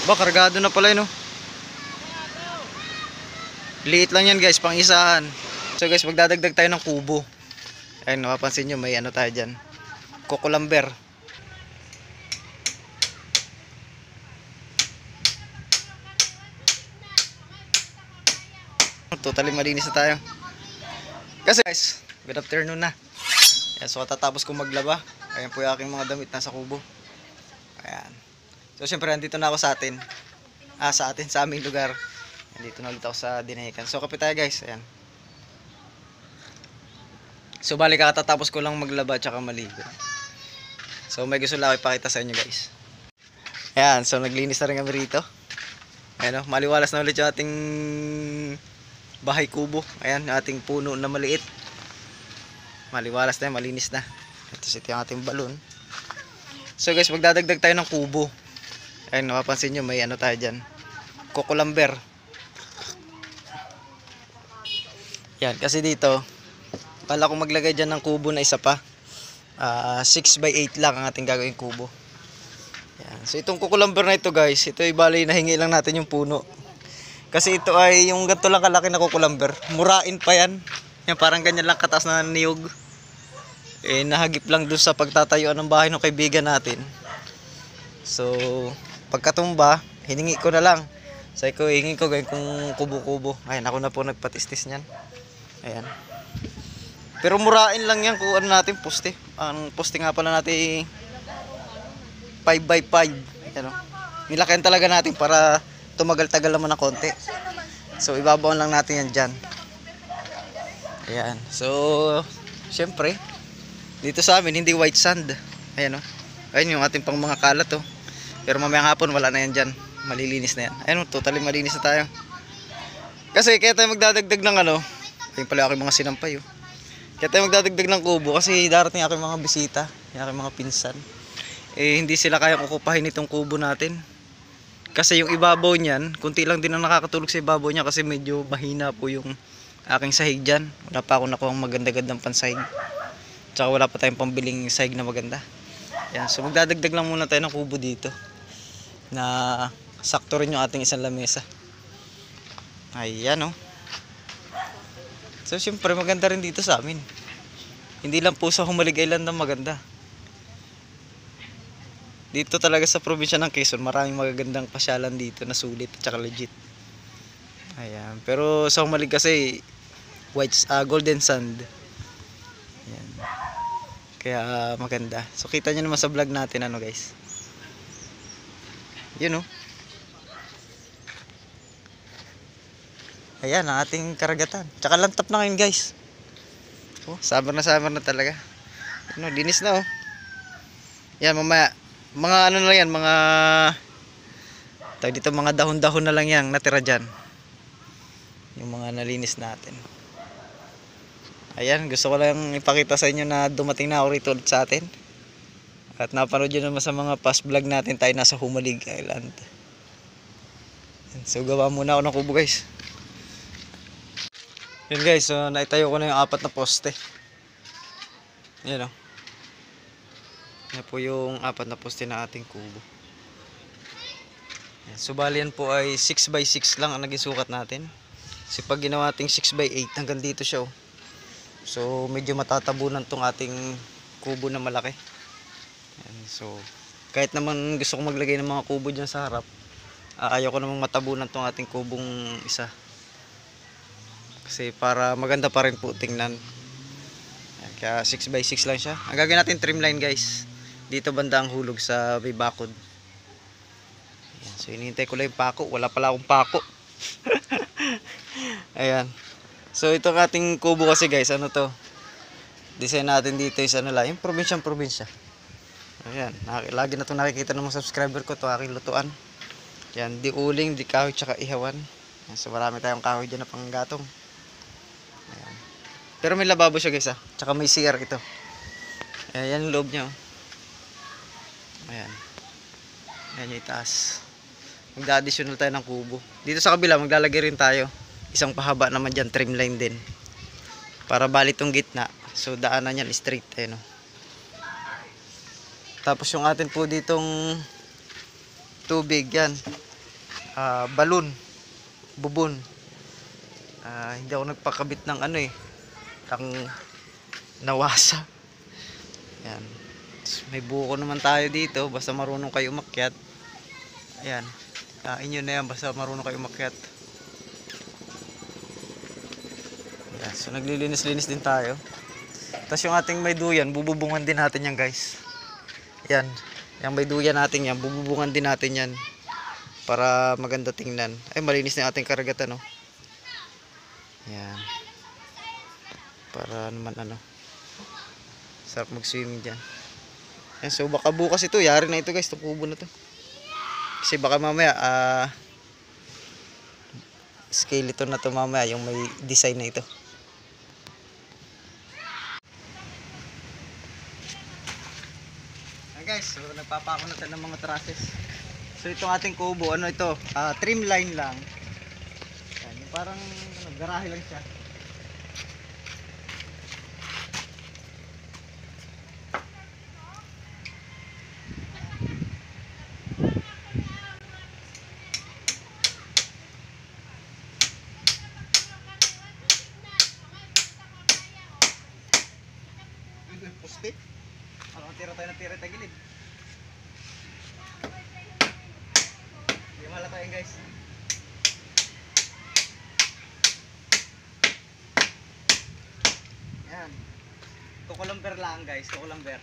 Ba, kargado na pala yun, no? Liit lang yan guys, pang isahan. So guys, magdadagdag tayo ng kubo. Ayun, napapansin nyo, may ano tayo dyan. Kukulamber. Totally malinis na tayo. Kasi guys, good afternoon na. Ayan, so katatapos kong maglaba. Ayan po yung aking mga damit nasa kubo. Ayan. So syempre nandito na ako sa atin. Sa aming lugar. Nandito na ulit ako sa Dinahican. So kapit tayo guys. Ayan. So balik katatapos ko lang maglaba at maligo. So may gusto lang ako ipakita sa inyo guys. Ayan. So naglinis na rin kami rito. Ayan o. Maliwalas na ulit yung ating bahay kubo. Ayan. Yung ating puno na maliit. Maliwalas na yan. Malinis na. Ito yung ating balon. So guys, magdadagdag tayo ng kubo. Ayun, napapansin nyo, may ano tayo dyan. Kukulamber. Yan, kasi dito pala kung maglagay dyan ng kubo na isa pa. 6x8 lang ang ating gagawin kubo. Yan. So itong kukulamber na ito guys, ito ay bali nahingi lang natin yung puno. Kasi ito ay yung ganito lang kalaki na kukulamber. Murain pa yan. Yan, parang ganyan lang kataas na niyog. Nahagip lang dun sa pagtatayuan ng bahay ng kaibigan natin. So pagkatumba, hiningi ko na lang. Sabi ko, hingi ko gawin kong kubo-kubo. Ayan, ako na po nagpatistis niyan. Ayan. Pero murain lang yan kung ano natin, poste. Ang poste nga pala natin 5x5. Ayan, nilakihan talaga natin para tumagal-tagal naman ng konti. So ibabawan lang natin yan dyan. Ayan. So syempre dito sa amin hindi white sand. Ayan o. Ayun yung ating pang mga kalat o. Pero mamayang hapon wala na yan dyan. Malilinis na yan. Ayun o, totally malinis na tayo. Kasi kaya tayo magdadagdag ng ano. Ayun pala aking mga sinampay o. Kaya tayo magdadagdag ng kubo kasi darating aking mga bisita. Yung aking mga pinsan. Hindi sila kaya kukupahin itong kubo natin. Kasi yung ibabaw niyan, kunti lang din ang nakakatulog sa ibabaw niya kasi medyo mahina po yung aking sahig dyan. Wala pa ako nakuha maganda-gandang pansahig. Tsaka wala pa tayong pambiling sahig na maganda. Yan, so magdadagdag lang muna tayo ng kubo dito. Na sakto rin yung ating isang lamesa. Ayan o. So syempre maganda rin dito sa amin. Hindi lang po sa Humalig Island na maganda. Dito talaga sa probinsya ng Quezon, maraming magagandang pasyalan dito na sulit at saka legit. Ayan. Pero sa Humalig kasi golden sand. Ayan. Kaya maganda. So kita nyo naman sa vlog natin ano guys. Yun o. Ayan ang ating karagatan. Tsaka lantap na ngayon guys. Oh, summer na talaga. Ano, linis na oh. Yan mamaya. Mga ano na lang yan. Mga tawag dito mga dahon-dahon na lang yan natira dyan. Yung mga nalinis natin. Ayan, gusto ko lang ipakita sa inyo na dumating na ako rito ulit sa atin. At napanood nyo naman sa mga past vlog natin, tayo nasa Humalig Island. So gawa muna ako ng kubo guys. Yun guys, so naitayo ko na yung 4 na poste. Yan o. Yan po yung 4 na poste na ating kubo. Yan, so bali yan po ay 6x6 lang ang naging sukat natin. Kasi pag ginawa ating 6x8 hanggang dito siya o. So medyo matatabunan tong ating kubo na malaki. Ayan, so kahit naman gusto kong maglagay ng mga kubo dyan sa harap, ayaw ko namang matabunan tong ating kubong isa. Kasi para maganda pa rin po tingnan. Ayan, kaya 6x6 lang siya. Ang gagawin natin trimline guys. Dito banda ang hulog sa may bakod. Ayan, so hinihintay ko lang yung pako. Wala pala akong pako. Ayan. So itong ating kubo kasi guys, ano to? Design natin dito is ano lang, yung probinsya. Ayan, lagi na itong nakikita ng mga subscriber ko, ito aking lutuan. Ayan, di uling, di kahoy, tsaka ihawan. Ayan, so marami tayong kahoy dyan na panggatong. Ayan. Pero may lababo siya guys tsaka may CR ito. Ayan, yan yung loob niya. Ayan. Ayan yung itaas. Magda-additional tayo ng kubo. Dito sa kabila, maglalagay rin tayo. Isang pahaba naman dyan, trimline din. Para bali itong gitna. So daanan yan straight. Ayan o. Tapos yung atin po ditong tubig yan. balon, bubon. Hindi ako nagpakabit ng ano eh, ng nawasa. Ayan. May buko naman tayo dito, basta marunong kayo umakyat. Ayan. Inyo na yan, basta marunong kayo umakyat. Ayan. So naglilinis-linis din tayo. Tapos yung ating may duyan, bububungan din natin yan guys. Ayan. Yung may duyan natin yan, bububungan din natin yan. Para maganda tingnan. Ay, malinis na yung ating karagatan, no? Ayan. Para naman ano, sarap mag-swimming dyan. Ayan, so baka bukas ito, yari na ito guys, itong kubo na to. Kasi baka mamaya, skeleton na to mamaya, yung may design na ito. Ayan guys, so nagpapako na tayo ng mga trusses. So itong ating kubo, ano ito, trim line lang. Ayan, yung parang ano, garahe lang siya. Poste. Ano, tira tayo ng tira tagilid. Hindi malata yun guys. Yan. Tukulamber lang guys, tukulamber.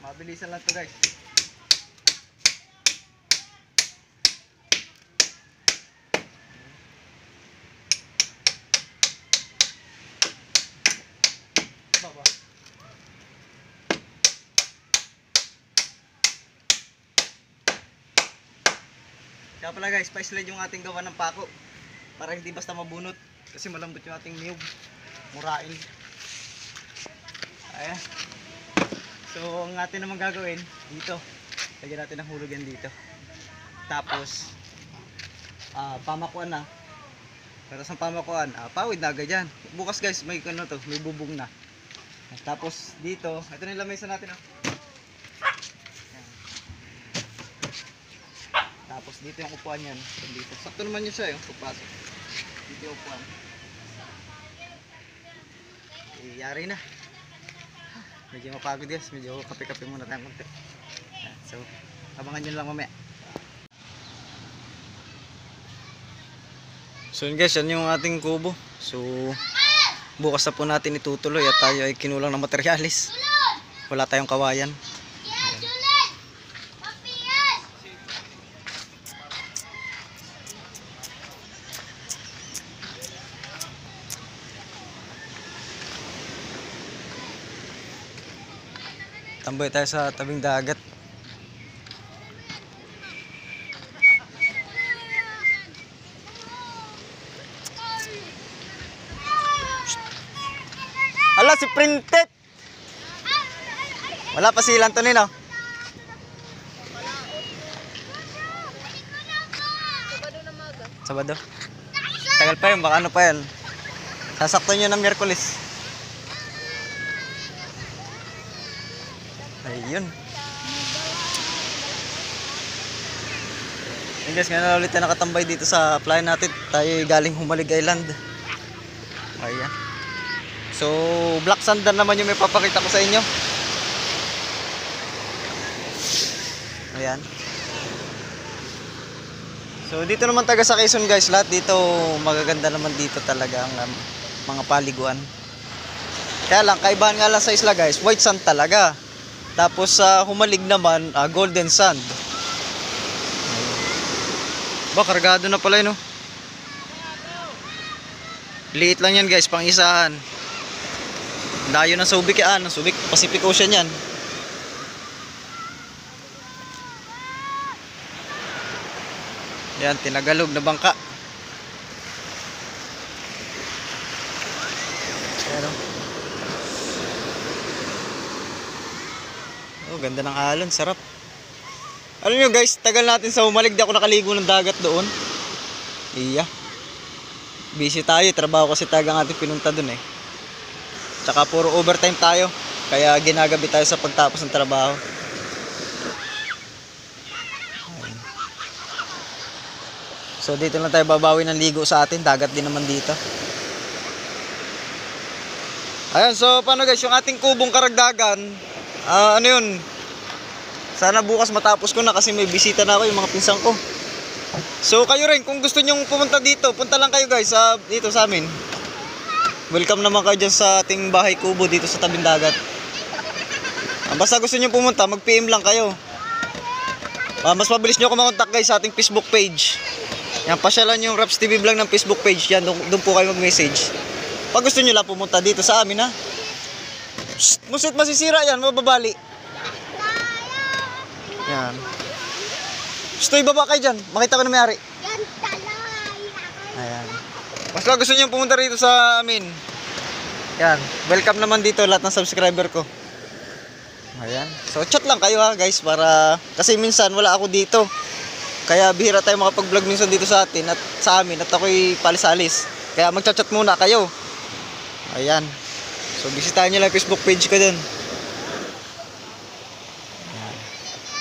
Mabilisan lang to guys. Baba. Kaya pala guys, pa-slide yung ating gawa ng pako para hindi basta mabunot kasi malambot yung ating niyog, murain. Ayan. So ang atin naman gagawin dito, lagyan natin ng hulog yan dito. Tapos pamakuan na. Tapos ang pamakuan, pawid na agad yan. Bukas guys, may ano to, may bubong na. Tapos dito, ito na yung lamesa natin. Ayan. Tapos dito yung upuan yan. Dito. Sakto naman yun siya yung pagpasok. Dito yung upuan. Yari na. Medyo mapagod guys. Medyo kape-kape muna tayo konti. So, abangan nyo lang mamaya. So yun guys, yan yung ating kubo. So, bukas na po natin itutuloy at tayo ay kinulang ng materyales. Wala tayong kawayan. Tambay tayo sa tabing dagat. Hala, si Printed! Wala pa si Lantonin, no? Sabado. Tagal pa yun, baka ano pa yan. Sasakto nyo ng Miyerkules. Ayun. Ayun guys, ngayon na ulit na nakatambay dito sa playa natin. Tayo galing Humalig Island. Ayan. So, black sand naman yung may papakita ko sa inyo. Ayan. So, dito naman taga sa Quezon guys. Lahat dito, magaganda naman dito talaga ang mga paliguan. Kaya lang, kaibahan nga lang sa isla guys, white sand talaga. Tapos sa Humalig naman, golden sand. Ba, kargado na pala yun, no? Liit lang yan guys, pang isahan. Dayo ng Subic yan, Subic Pacific Ocean yan. Yan, tinagalog na bangka. Ayan, oh, ganda ng alon, sarap. Alam nyo guys, tagal natin sa Humalig, di ako nakaligo ng dagat doon. Iya. Busy tayo, trabaho kasi tagang ating pinunta doon eh. Tsaka puro overtime tayo. Kaya ginagabi tayo sa pagtapos ng trabaho. So dito lang tayo babawi ng ligo sa atin. Dagat din naman dito. Ayan, so paano guys, yung ating kubong karagdagan, ano yun, sana bukas matapos ko na kasi may bisita na ako, yung mga pinsan ko. So kayo rin, kung gusto nyong pumunta dito, punta lang kayo guys dito sa amin. Welcome naman kayo dyan sa ating bahay kubo dito sa tabing dagat. Basta gusto nyong pumunta, mag-PM lang kayo. Mas mabilis nyo ako makontak guys sa ating Facebook page. Yan, pasyalan yung Raps TV Vlog ng Facebook page. Yan, doon po kayo mag-message. Pag gusto nyo lang pumunta dito sa amin ha. Psst, musit masisira yan, mababali. Yan. Gusto ibaba kayo dyan, makita ko na may-ari. Ayan. Mas kung gusto nyo pumunta rito sa amin. Yan, welcome naman dito lahat ng subscriber ko. Ayan. So chat lang kayo ha guys, para kasi minsan wala ako dito. Kaya bihira tayo makapag-vlog minsan dito sa atin at sa amin at ako'y palis-alis. Kaya magchat-chat muna kayo. Ayan. So bisitahin nyo lang Facebook page ko dun. Ayan.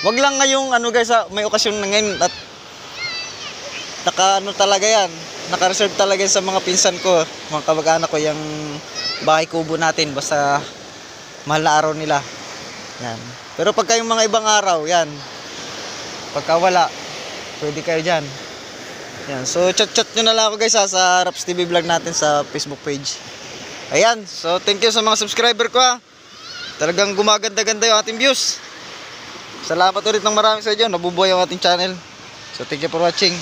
Wag lang ngayong ano guys may okasyon na ngayon at talaga yan. Naka-reserve talaga yan sa mga pinsan ko, mga kamag-anak ko, yung bahay kubo natin basta mahal na araw nila. Yan. Pero pagka yung mga ibang araw, yan. Pagka wala, pwede kayo dyan. Yan. So chat-chat nyo na lang ako guys sa Raps TV Vlog natin sa Facebook page. Ayan, so thank you sa mga subscriber ko ha. Talagang gumaganda-ganda yung ating views. Salamat ulit ng marami sa inyo, nabubuhay ang ating channel. So thank you for watching.